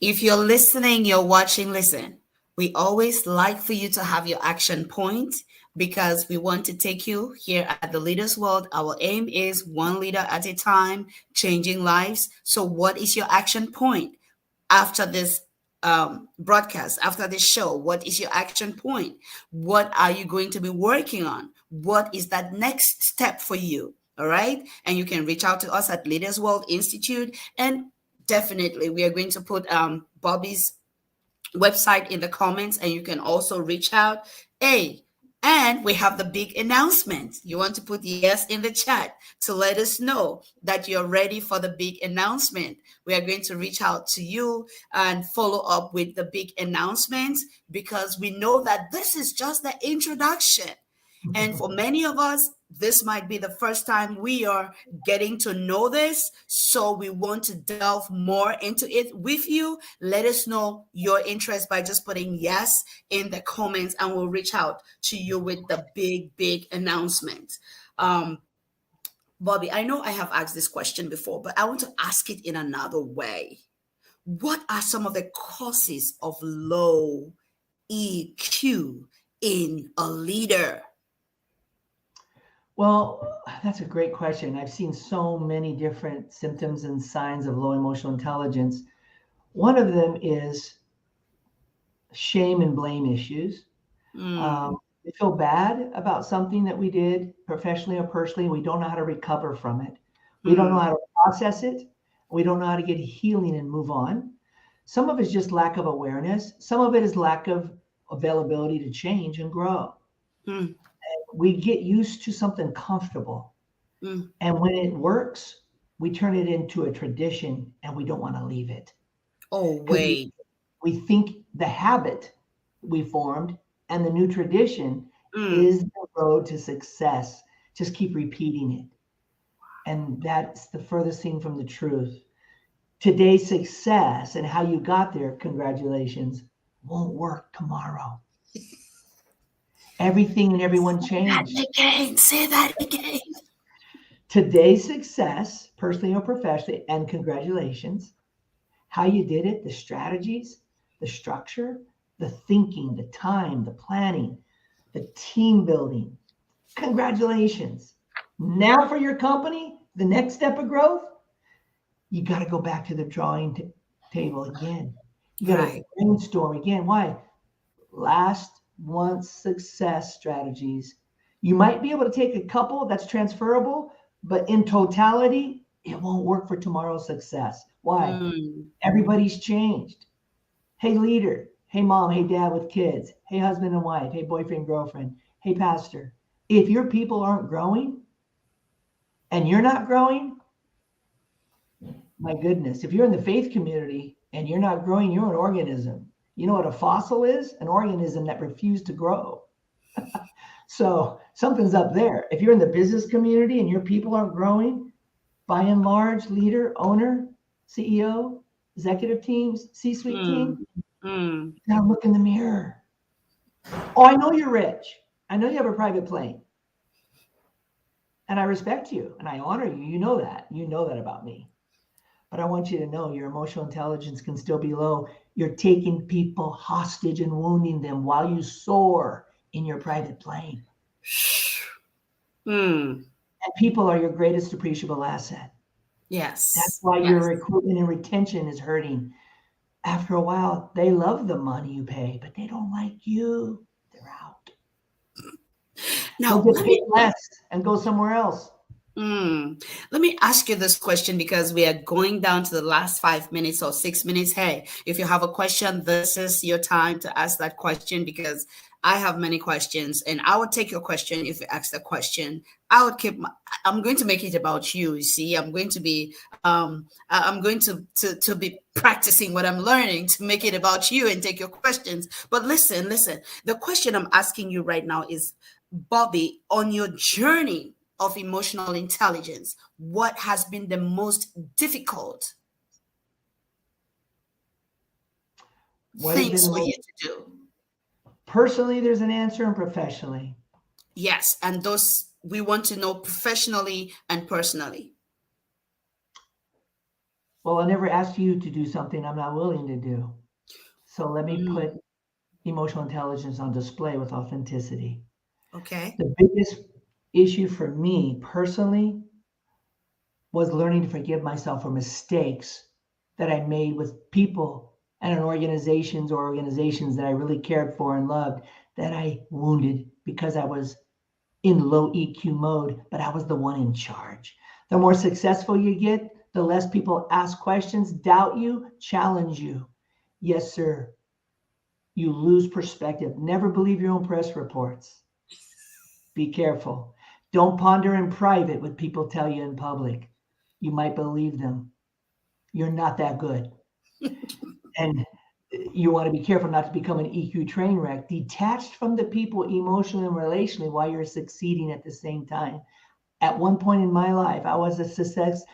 If you're listening, you're watching, listen. We always like for you to have your action point because we want to take you here at the Leaders World. Our aim is one leader at a time, changing lives. So what is your action point after this broadcast, after this show? What is your action point? What are you going to be working on? What is that next step for you? All right. And you can reach out to us at Leaders World Institute. And definitely we are going to put Bobby's website in the comments, and you can also reach out. And we have the big announcement. You want to put yes in the chat to let us know that you're ready for the big announcement. We are going to reach out to you and follow up with the big announcement because we know that this is just the introduction. And for many of us, this might be the first time we are getting to know this. So we want to delve more into it with you. Let us know your interest by just putting yes in the comments, and we'll reach out to you with the big announcement. Bobby, I know I have asked this question before, but I want to ask it in another way. What are some of the causes of low EQ in a leader? Well, that's a great question. I've seen so many different symptoms and signs of low emotional intelligence. One of them is shame and blame issues. We feel bad about something that we did professionally or personally. We don't know how to recover from it. We don't know how to process it. We don't know how to get healing and move on. Some of it is just lack of awareness. Some of it is lack of availability to change and grow. We get used to something comfortable. And when it works, we turn it into a tradition and we don't want to leave it. Oh, wait. We think the habit we formed and the new tradition is the road to success. Just keep repeating it. And that's the furthest thing from the truth. Today's success and how you got there, congratulations, won't work tomorrow. Everything and everyone changed. Say that again. Today's success, personally or professionally, and congratulations, how you did it, the strategies, the structure, the thinking, the time, the planning, the team building. Congratulations. Now for your company, the next step of growth, You got to go back to the drawing table again. You got to Right. brainstorm again. Why? Last once success strategies. You might be able to take a couple that's transferable, but in totality, it won't work for tomorrow's success. Why? Mm. Everybody's changed. Hey, leader. Hey, mom. Hey, dad with kids. Hey, husband and wife. Hey, boyfriend, girlfriend. Hey, pastor. If your people aren't growing and you're not growing, my goodness, if you're in the faith community and you're not growing, you're an organism. You know what a fossil is? An organism that refused to grow. So something's up there. If you're in the business community and your people aren't growing, by and large, leader, owner, CEO, executive teams, C-suite team, Mm. Mm. you gotta look in the mirror. Oh, I know you're rich. I know you have a private plane. And I respect you and I honor you. You know that. You know that about me. But I want you to know your emotional intelligence can still be low. You're taking people hostage and wounding them while you soar in your private plane. Mm. And people are your greatest appreciable asset. That's Yes. why your Yes. recruitment and retention is hurting. After a while, they love the money you pay, but they don't like you. They're out. They'll Now, get paid less and go somewhere else. let me ask you this question because we are going down to the last 5 minutes or 6 minutes. Hey, if you have a question, this is your time to ask that question because I have many questions and I would take your question if you ask the question. I'm going to make it about you. You see, I'm going to be, I'm going to be practicing what I'm learning to make it about you and take your questions. But listen, the question I'm asking you right now is, Bobby, on your journey of emotional intelligence, what has been the most difficult What has been things the for you most to do? personally, there's an answer, and professionally. Yes, and those we want to know professionally and personally. Well, I never asked you to do something I'm not willing to do. So let me put Mm, emotional intelligence on display with authenticity. okay. The biggest issue for me personally was learning to forgive myself for mistakes that I made with people and in organizations that I really cared for and loved that I wounded because I was in low EQ mode, but I was the one in charge. The more successful you get, the less people ask questions, doubt you, challenge you. Yes, sir. You lose perspective. Never believe your own press reports. Be careful. Don't ponder in private what people tell you in public. You might believe them. You're not that good. And you want to be careful not to become an EQ train wreck, detached from the people emotionally and relationally while you're succeeding at the same time. At one point in my life, I was a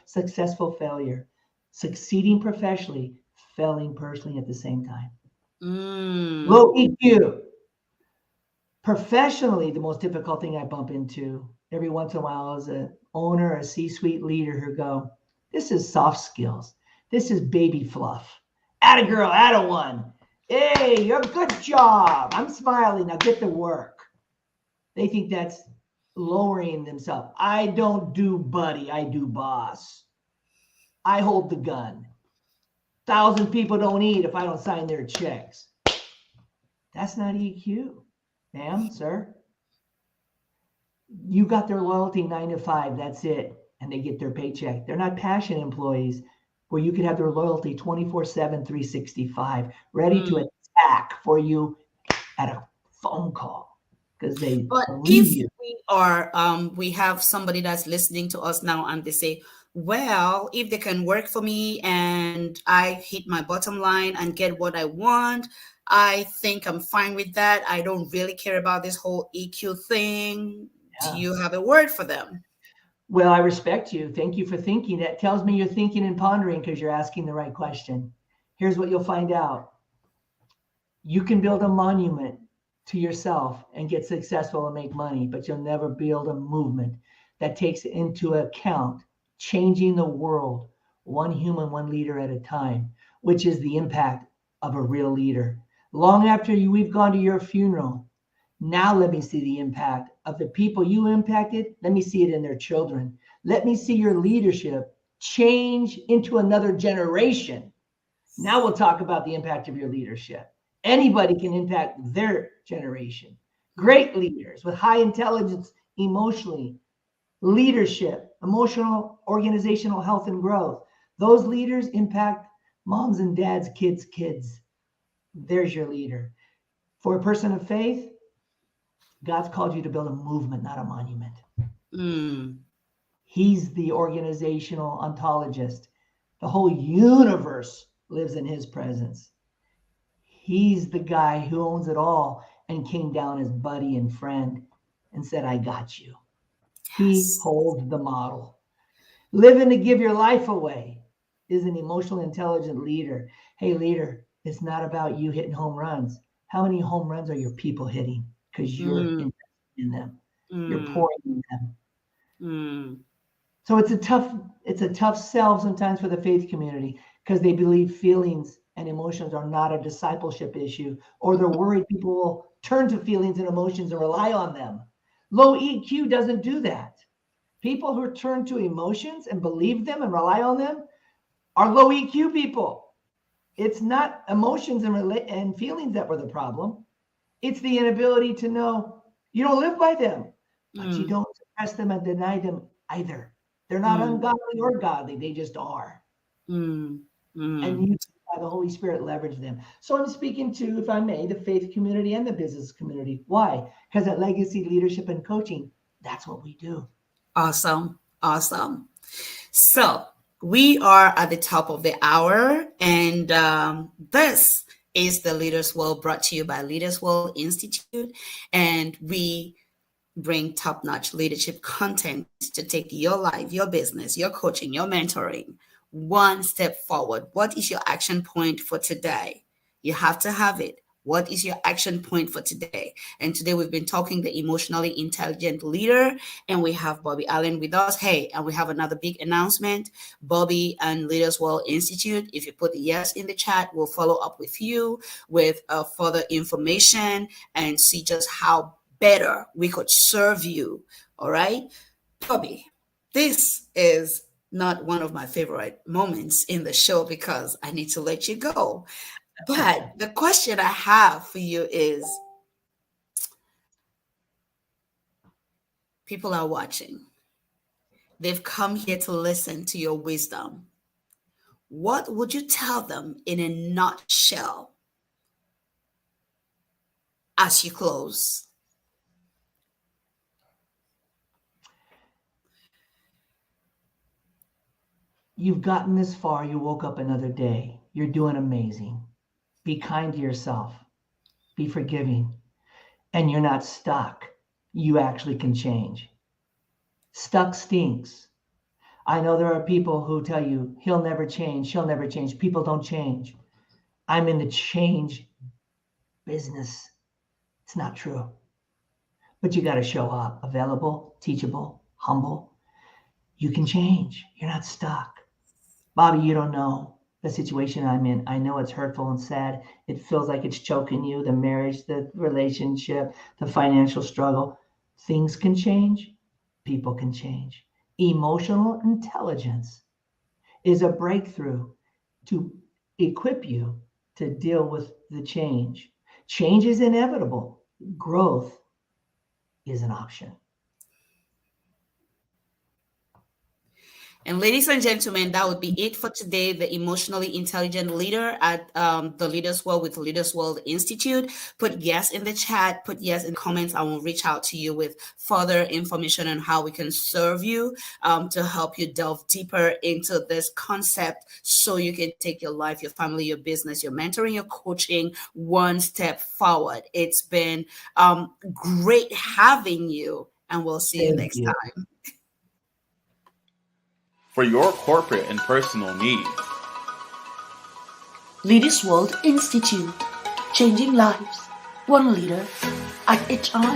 successful failure, succeeding professionally, failing personally at the same time. Low Mm, EQ. Professionally, the most difficult thing I bump into every once in a while is an owner or a C-suite leader who go, this is soft skills. This is baby fluff. Atta girl, atta one. Hey, you're a good job. I'm smiling. Now get to work. They think that's lowering themselves. I don't do buddy. I do boss. I hold the gun. 1,000 people don't eat if I don't sign their checks. That's not EQ, ma'am, sir. You got their loyalty 9 to 5. That's it. And they get their paycheck. They're not passion employees where you could have their loyalty 24/7, 365, ready to mm. attack for you at a phone call because they But believe if you. we have somebody that's listening to us now and they say, well, if they can work for me and I hit my bottom line and get what I want, I think I'm fine with that. I don't really care about this whole EQ thing. Do Yeah. you have a word for them? Well, I respect you. Thank you for thinking. That tells me you're thinking and pondering because you're asking the right question. Here's what you'll find out. You can build a monument to yourself and get successful and make money, but you'll never build a movement that takes into account changing the world one human, one leader at a time, which is the impact of a real leader. Long after we've gone to your funeral, now let me see the impact of the people you impacted. Let me see it in their children. Let me see your leadership change into another generation. Now we'll talk about the impact of your leadership. Anybody can impact their generation. Great leaders with high intelligence emotionally, leadership, emotional, organizational health and growth. Those leaders impact moms and dads, kids. There's your leader. For a person of faith, God's called you to build a movement, not a monument. He's the organizational ontologist. The whole universe lives in his presence. He's the guy who owns it all and came down as buddy and friend and said, I got you. He holds the model. Living to give your life away is an emotionally intelligent leader. Hey, leader, it's not about you hitting home runs. How many home runs are your people hitting? Because you're investing in them. You're pouring in them. So it's a tough sell sometimes for the faith community because they believe feelings and emotions are not a discipleship issue, or they're worried people will turn to feelings and emotions and rely on them. Low EQ doesn't do that. People who turn to emotions and believe them and rely on them are low EQ people. It's not emotions and feelings that were the problem. It's the inability to know you don't live by them, but you don't suppress them and deny them either. They're not ungodly or godly. They just are. And you, by the Holy Spirit, leverage them. So I'm speaking to, if I may, the faith community and the business community. Why? Because at Legacy Leadership and Coaching, that's what we do. Awesome. So we are at the top of the hour, and this is the Leaders World, brought to you by Leaders World Institute, and we bring top-notch leadership content to take your life, your business, your coaching, your mentoring one step forward. What is your action point for today? You have to have it. What is your action point for today? And today we've been talking the emotionally intelligent leader, and we have Bobby Allen with us. Hey, and we have another big announcement. Bobby and Leaders World Institute, if you put a yes in the chat, we'll follow up with you with further information and see just how better we could serve you. All right, Bobby, this is not one of my favorite moments in the show because I need to let you go. But the question I have for you is, people are watching. They've come here to listen to your wisdom. What would you tell them in a nutshell as you close? You've gotten this far. You woke up another day. You're doing amazing. Be kind to yourself. Be forgiving. And you're not stuck. You actually can change. Stuck stinks. I know there are people who tell you, he'll never change, she'll never change. People don't change. I'm in the change business. It's not true. But you got to show up, available, teachable, humble. You can change. You're not stuck. Bobby, you don't know the situation I'm in. I know it's hurtful and sad. It feels like it's choking you, the marriage, the relationship, the financial struggle. Things can change. People can change. Emotional intelligence is a breakthrough to equip you to deal with the change. Change is inevitable. Growth is an option. And ladies and gentlemen, that would be it for today. The emotionally intelligent leader at the Leaders World with Leaders World Institute. Put yes in the chat, put yes in the comments. I will reach out to you with further information on how we can serve you to help you delve deeper into this concept so you can take your life, your family, your business, your mentoring, your coaching one step forward. It's been great having you, and we'll see you next time. For your corporate and personal needs. Leaders World Institute. Changing lives, one leader at a time.